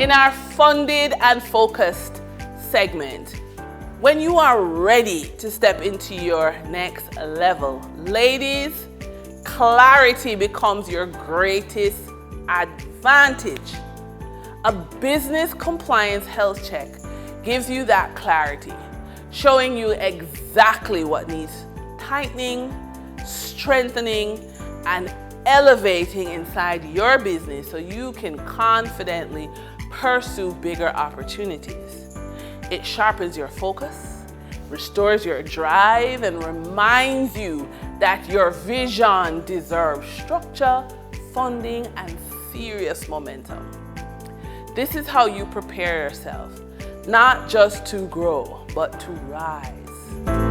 in our funded and focused segment. When you are ready to step into your next level, ladies, clarity becomes your greatest advantage. A business compliance health check gives you that clarity, showing you exactly what needs tightening, strengthening, and elevating inside your business so you can confidently pursue bigger opportunities. It sharpens your focus, restores your drive, and reminds you that your vision deserves structure, funding, and serious momentum. This is how you prepare yourself, not just to grow, but to rise.